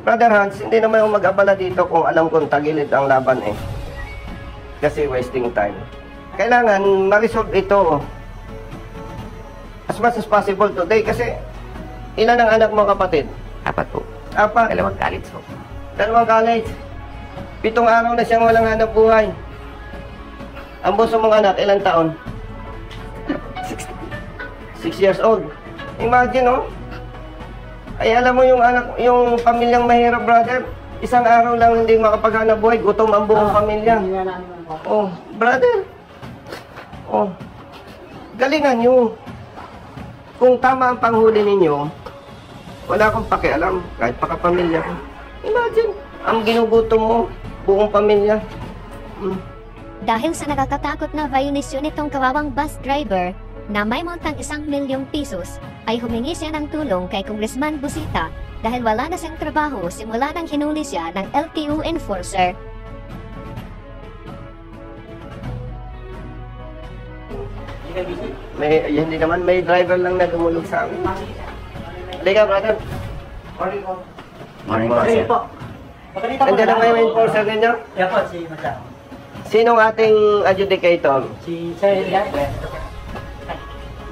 Brother Hans, hindi naman ako mag-abala dito kung alam kong tagilid ang laban eh. Kasi wasting time. Kailangan ma-resolve ito as much as possible today kasi ilan ang anak mo kapatid? 4 po. 4. 2 college po. 2 college. 7 araw na siyang walang hanap buhay. Ang bunso mong anak, ilang taon? 6 years old. Imagine, oh. Ay, alam mo yung anak, yung pamilyang mahirap, brother. Isang araw lang hindi makapaghanap buhay, gutom ang buong pamilya. Oh, brother. Oh. Galingan nyo. Kung tama ang panghuli ninyo, wala akong pakialam, kahit pakapamilya ko. Imagine, ang ginugutom mo, buong pamilya. Dahil sa nakakatakot na violasyon nitong kawawang bus driver na may montang 1 milyong pesos, ay humingi siya ng tulong kay Congressman Busita dahil wala na siyang trabaho simula nang hinuli siya ng LTO enforcer. Hindi naman, may driver lang na dumulog sa amin. Halika, brother. Morning po, sir. Nandiyan na yung enforcer ninyo? Yeah po, si Madam. Sinong ating adjudicator? Si Sir Elias.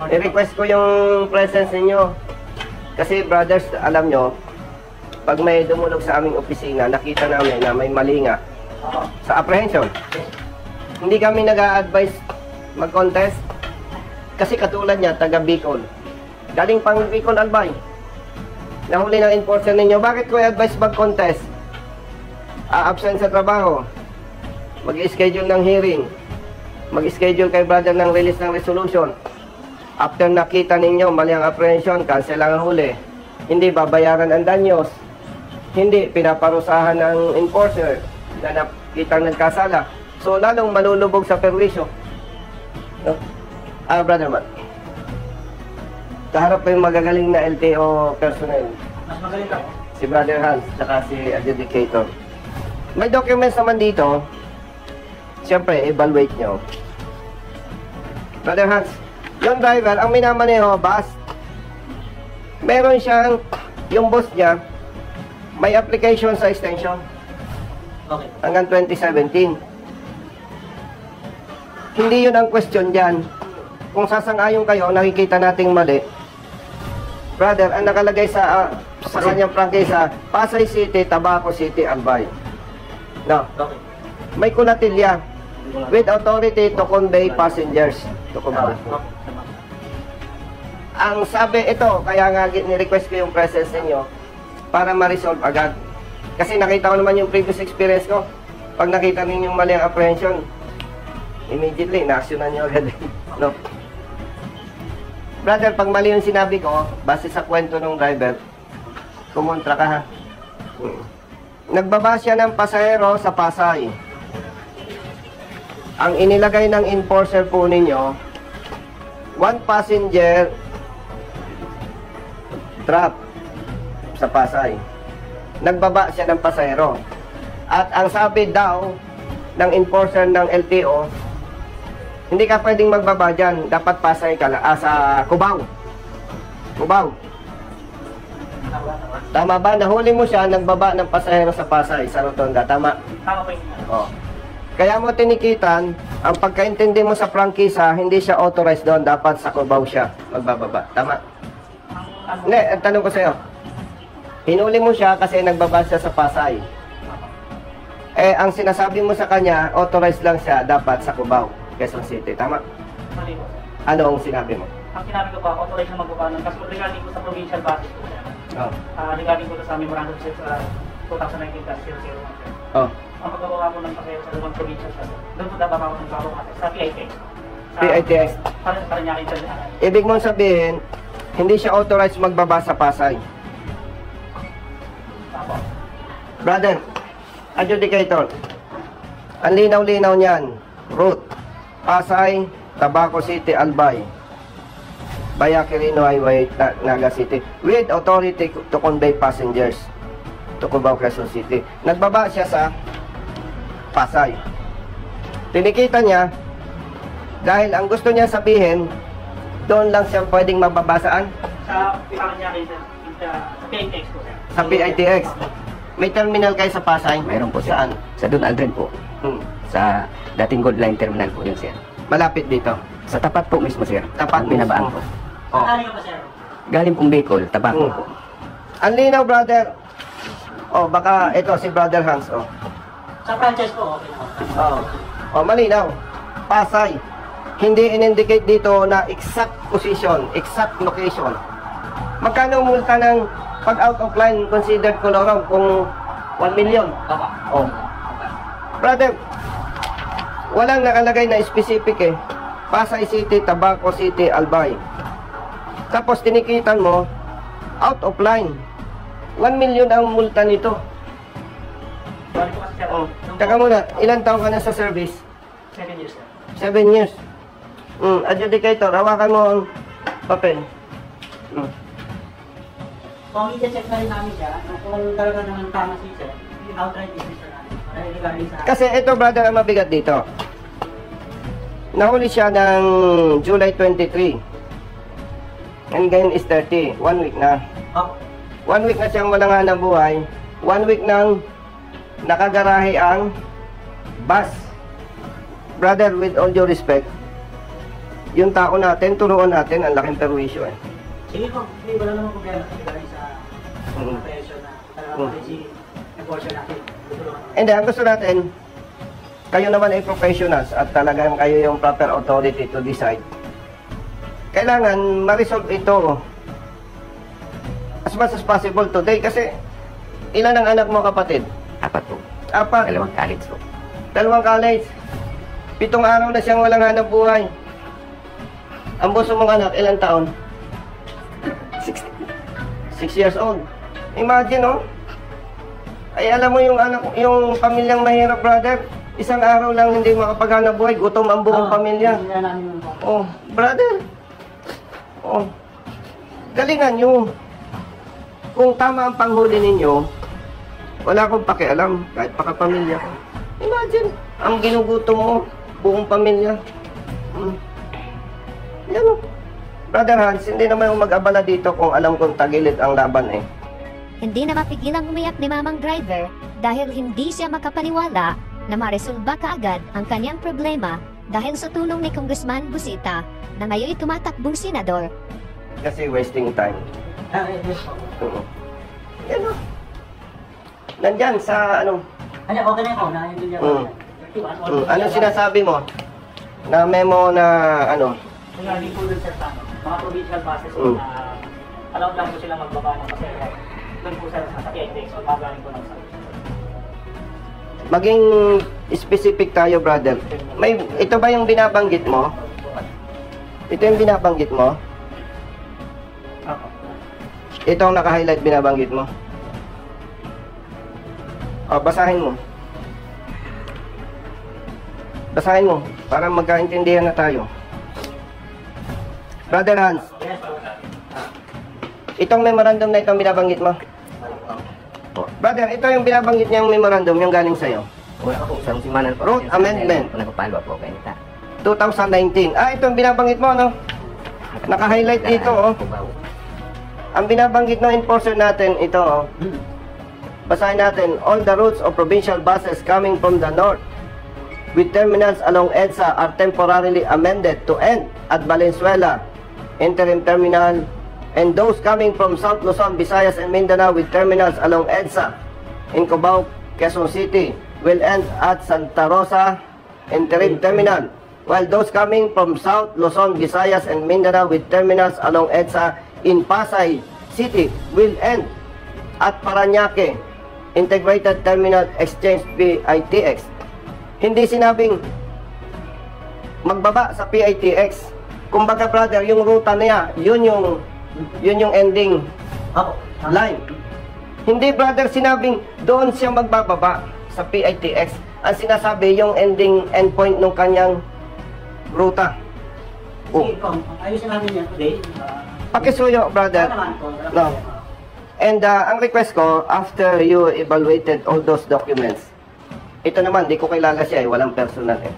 I-request ko yung presence ninyo. Kasi brothers, alam nyo, pag may dumulog sa aming opisina, nakita namin na may mali nga sa apprehension. Hindi kami nag-a-advise mag-contest. Kasi katulad niya, taga Bicol. Galing pang Bicol Albay. Nahuli ng enforcer ninyo, bakit ko i-advise mag-contest? A-absent sa trabaho. Mag-schedule ng hearing. Mag-schedule kay brother ng release ng resolution. After nakita ninyo, mali ang apprehension, cancel ang huli. Hindi babayaran ang danyos. Hindi pinaparusahan ng enforcer na nakitang nagkasala. So, lalong malulubog sa perwisyo. No? Brother man. Kaharap pa yung magagaling na LTO personnel. Mas magaling ka po. Si Brother Hans, saka si adjudicator. May documents naman dito. Siyempre, evaluate nyo. Brother Hans, yung driver, ang minamaneho, bus. Meron siyang, yung boss niya, may application sa extension. Okay. Hanggang 2017. Hindi yun ang question dyan. Kung sasang-ayon kayo, nakikita nating mali. Brother, ang nakalagay sa kanyang prangkisa, Pasay City, Tabaco City, Albay. No. Okay. May kulatilya with authority to convey passengers to Cubao. Ang sabi ito, kaya nga ni-request ko yung presence ninyo para ma-resolve agad. Kasi nakita ko naman yung previous experience ko. Pag nakita ninyo yung mali ang apprehension, immediately, na-actionan nyo agad. No? Brother, pag mali yung sinabi ko, base sa kwento ng driver, kumontra ka ha. Nagbaba siya ng pasahero sa Pasay. Ang inilagay ng enforcer po ninyo, 1 passenger drop sa Pasay. Nagbaba siya ng pasahero. At ang sabi daw ng enforcer ng LTO, hindi ka pwedeng magbaba dyan. Dapat Pasay ka sa Cubao. Cubao. Tama ba? Nahuli mo siya, nagbaba ng pasahero sa Pasay, sa Rotonda. Tama? Tama po yun. Oh. Kaya mo tinikitan, ang pagkaintindi mo sa prangkisa, hindi siya authorized doon. Dapat sa Cubao siya magbababa. Tama? Hindi, ang tanong ko sa'yo. Hinuli mo siya kasi nagbaba siya sa Pasay. Eh, ang sinasabi mo sa kanya, authorized lang siya dapat sa Cubao, Quezon City. Tama? Mali po. Ano ang sinabi mo? Ang sinabi ko pa, authorized na magbaba nun. Kasi regarding ko sa provincial basis po. Oh. Regarding ko sa memorandum sa 2019-001. Oh. Ang pagbabawa mo ng pasahero sa lumang provincial basis, doon po dapat ako nagbabawa sa PITX. PITX. Para niya kita. Ibig mong sabihin, hindi siya authorized magbaba sa Pasay. Tama. Brother, adjudicator, ang linaw-linaw niyan, route, Pasay, Tabaco City, Albay, Bayaquirino Highway, Naga City, with authority to convey passengers to Cubao, Quezon City. Nagbaba siya sa Pasay. Tinikita niya, dahil ang gusto niya sabihin, doon lang siya pwedeng magbaba saan? Sa PITX po, sir. Sa PITX. May terminal kayo sa Pasay? Mayroon po, sir. Saan? Sa Don Aldrin po. Hmm. Sa dating Gold Line Terminal po yun, sir. Malapit dito. Sa tapat po mismo, sir. Tapat Ang binabaan mismo. po. Oh. Saan ka ba, sir? Galing pong Bicol, Tabaco Hmm. po. Ang linaw, brother. Oh, baka ito si Brother Hans. Oh. Sa franchise po, okay naman. Oh, malinaw. Pasay. Hindi in-indicate dito na exact position, exact location. Magkano multa ng pag out of line considered colorum kung 1 million? Oh. Brother, walang nakalagay na specific eh. Pasay City, Tabaco City, Albay. Tapos tinikitan mo, out of line. 1 million ang multa nito. Balik ko kasi, sir. Oh. Taka muna, ilan taon ka na sa service? 7 years, sir. 7 years. Adjudicator, hawakan mo ang papel. Kung i-check na rin namin siya, kung talaga naman tama si sir, outright decision namin. Para regarding sa... Kasi ito, brother, ang mabigat dito. Nahuli siya ng July 23. And ngayon is 30. 1 week na. Oh, 1 week na siyang walang hanap buhay. 1 week nang nakagarahe ang bus. Brother, with all due respect, yung tao natin, turuan natin, ang laking perwisyo eh. sige po, hindi wala namang problema regarding sa Mm. presyo na talagang policy enforcer natin. Tutulungan namin. And ang gusto natin, kayo naman ay professionals at talagang kayo yung proper authority to decide. Kailangan ma-resolve ito as much as possible today kasi ilan ang anak mo, kapatid? 4 po. 4. 2 college po. 2 college. 7 araw na siyang walang hanap buhay. Ang buso mong anak, ilang taon? 6 years old. Imagine, oh. Ay, alam mo yung anak, yung pamilyang mahirap, brother. Isang araw lang hindi makapaghanap buhay, gutom ang buong pamilya. Hindi na namin yung Oh, brother. Oh. Galingan nyo. Kung tama ang panghuli ninyo, wala akong pakialam, kahit pakapamilya ko. Imagine, ang ginugutom mo, buong pamilya. Yan o. Brother Hans, hindi naman yung mag-abala dito kung alam kong tagilid ang laban eh. Hindi na mapigilang umiyak ni mamang driver dahil hindi siya makapaniwala na maresolba kaagad ang kanyang problema dahil sa tulong ni Congressman Busita na ngayon tumatakbong senador. Kasi wasting time. Yes po. Yan o. Nandyan sa ano. Ano, okay na ikaw, naiintindihan ko. Ano sinasabi mo? Na memo na ano? Regarding po dun sir sa mga provincial buses Mm. na allowed lang po sila magbaba ng pasero. Doon po sir sa PITX o pagaling po ng sa Maging specific tayo, brother. Ito ba yung binabanggit mo? Ito yung binabanggit mo? Ako. Ito ang naka-highlight binabanggit mo? O, basahin mo. Basahin mo, para magkaintindihan na tayo. Brother Hans, Yes po. itong memorandum na itong binabanggit mo? Po. Brother, ito yung binabanggit niyang memorandum, yung galing sa'yo. Wala po. Sa simanan po. Road amendment. Nagpapalo po kayo nita. 2019. Ito yung binabanggit mo, no? Naka-highlight dito, oh. Ang binabanggit ng enforcer natin, ito, oh. Basahin natin. All the routes of provincial buses coming from the north with terminals along EDSA are temporarily amended to end at Valenzuela interim terminal, and those coming from South Luzon, Visayas, and Mindanao with terminals along EDSA in Cubao, Quezon City will end at Santa Rosa interim terminal, while those coming from South Luzon, Visayas, and Mindanao with terminals along EDSA in Pasay City will end at Parañaque Integrated Terminal Exchange PITX. Hindi sinabing magbaba sa PITX. Kumbaga, brother, yung ruta niya, yun yung ending Ako. line. Hindi, brother, sinabing doon siya magbababa sa PITX. Ang sinasabi, yung endpoint ng kanyang ruta. Oh. Sige po, ayusin namin yan today. Pakisuyo, brother. Naman po. No. And ang request ko, after you evaluated all those documents, ito naman, di ko kilala siya, walang personal eh.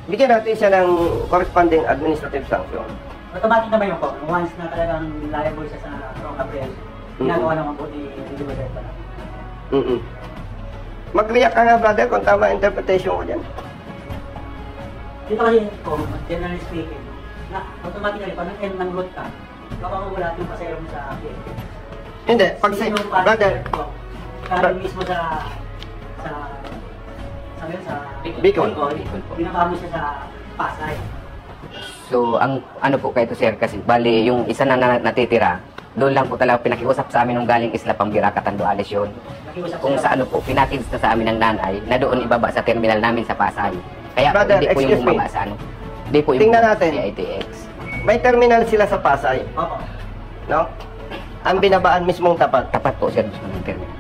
Bigyan natin siya ng corresponding administrative sanction. Automatic naman yung po. Once na talagang liable siya sa wrong apprehension, ginagawa naman po ni Director. Mag-react ka nga, brother, kung tama ang interpretation ko dyan. Dito kasi, generally speaking, na automatically, pag nag-end ng road ka, baka mawala yung pasero mo sa akin. Hindi, pag say, brother, Kaya mismo sa Bicol. Pinaka mo siya sa Pasay. So, ang ano po kayo to sir, kasi bali yung isa na natitira, doon lang po talaga pinakiusap sa amin nung galing Isla Pambira, Catanduales yun. Nakiusap Kung siya. sa ano po, pinakins na sa amin ng nanay, na doon ibaba sa terminal namin sa Pasay. Kaya po, Brother, hindi po yung excuse me. bumaba sa ano. Hindi po yung Tingnan bumaba natin. sa CITX. May terminal sila sa Pasay, Opo. no? Ang binabaan mismong tapat. Tapat po sir, gusto ng terminal.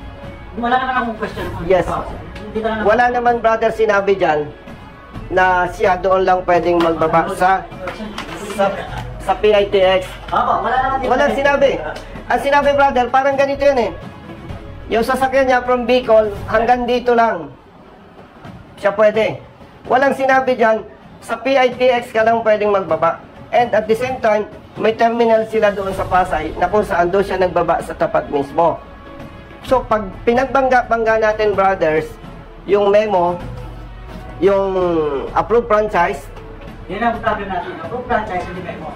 Wala naman akong question. Yes. Hindi ka na Wala naman, brother, sinabi dyan na siya doon lang pwedeng magbaba sa PITX. Opo, wala naman dito. Walang sinabi. Ang sinabi, brother, parang ganito yun eh. Yung sasakyan niya from Bicol hanggang dito lang. Siya pwede. Walang sinabi dyan, sa PITX ka lang pwedeng magbaba. And at the same time, may terminal sila doon sa Pasay na kung saan doon siya nagbaba sa tapat mismo. So, pag pinagbangga-bangga natin, brothers, yung memo, yung approved franchise, Yan ang problem natin. Approved franchise, hindi memo.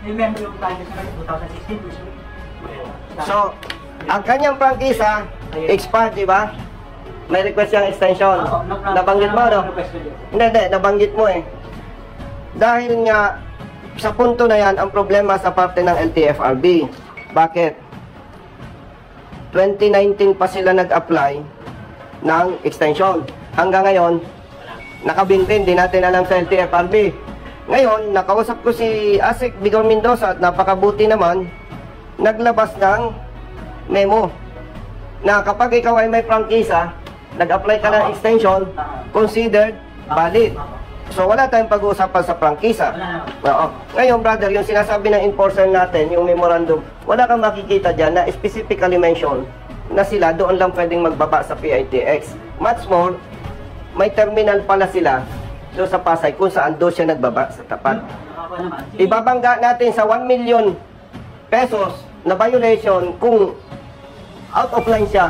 Remember yung franchise na 2016, which So, ang kanyang prangkisa, expired, di ba? May request siyang extension. Nabanggit mo, no? Hindi, nabanggit mo eh. Dahil nga, sa punto na yan, ang problema sa parte ng LTFRB. Bakit? 2019 pa sila nag-apply ng extension. Hanggang ngayon, nakabintin, di natin alam sa LTFRB. Ngayon, nakausap ko si Asik Bigor Mendoza at napakabuti naman, naglabas ng memo na kapag ikaw ay may prangkisa, nag-apply ka ng extension, considered valid. So wala tayong pag-uusapan sa prangkisa. Oo. Ngayon, brother, yung sinasabi ng enforcer natin, yung memorandum, wala kang makikita dyan na specifically mention na sila doon lang pwedeng magbaba sa PITX. Much more, may terminal pala sila doon sa Pasay kung saan doon siya nagbaba sa tapat. Ibabangga natin sa 1 million pesos na violation kung out of line siya.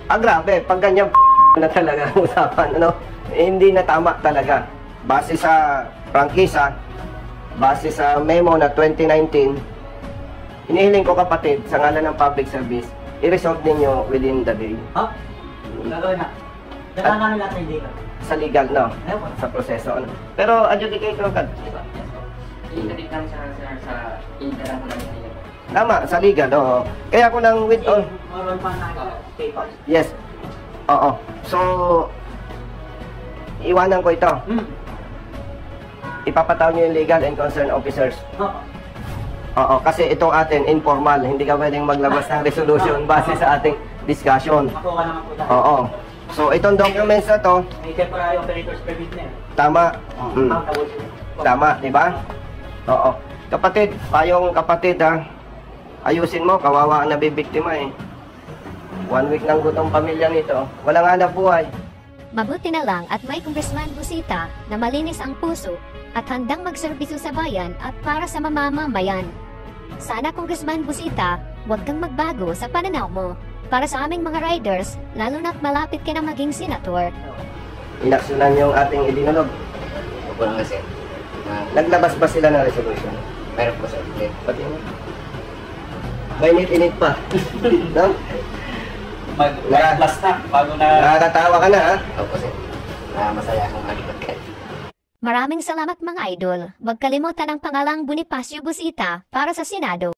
Grabe, pag ganyan na talaga ang usapan, ano? Hindi na tama talaga. Base sa prangkisa, base sa memo na 2019, hinihiling ko kapatid, sa ngalan ng public service, i-resolve ninyo within the day. Ha? Gagawin na. Dala namin natin dito. Sa legal, no? Sa proseso, ano? Pero adjudicator ka. Internet lang sa internet lang namin. Tama, sa legal, oo. Kaya ko lang with all... Moral pa na papers. Yes. Oo. So, iwanan ko ito. Ipapataw niyo yung legal and concerned officers. Oo, kasi itong atin, informal. Hindi ka pwedeng maglabas ng resolution base sa ating discussion. Makuha naman po tayo. Oo. So, itong documents na to, May temporary operators permit na yun. tama. Tama, di ba? Oo. Kapatid, payong kapatid ha, ayusin mo, kawawa ang nabibiktima eh. 1 week ng gutong pamilya nito. Walang hanap buhay. Mabuti na lang at may Congressman Busita na malinis ang puso at handang magserbisyo sa bayan at para sa mamamayan. Sana Congressman Busita, huwag kang magbago sa pananaw mo. Para sa aming mga riders, lalo na't malapit ka na maging senator. Inaksyonan yung ating idinulog. Opo lang sir. Naglabas ba sila ng resolution? Meron po sir. Pati mo. Mainit-init pa. No? Mag-plus na, bago na... Nakakatawa ka na ha? Opo sir. Masaya akong magiging. Maraming salamat mga idol. Huwag kalimutan ang pangalang Bonifacio Busita para sa Senado.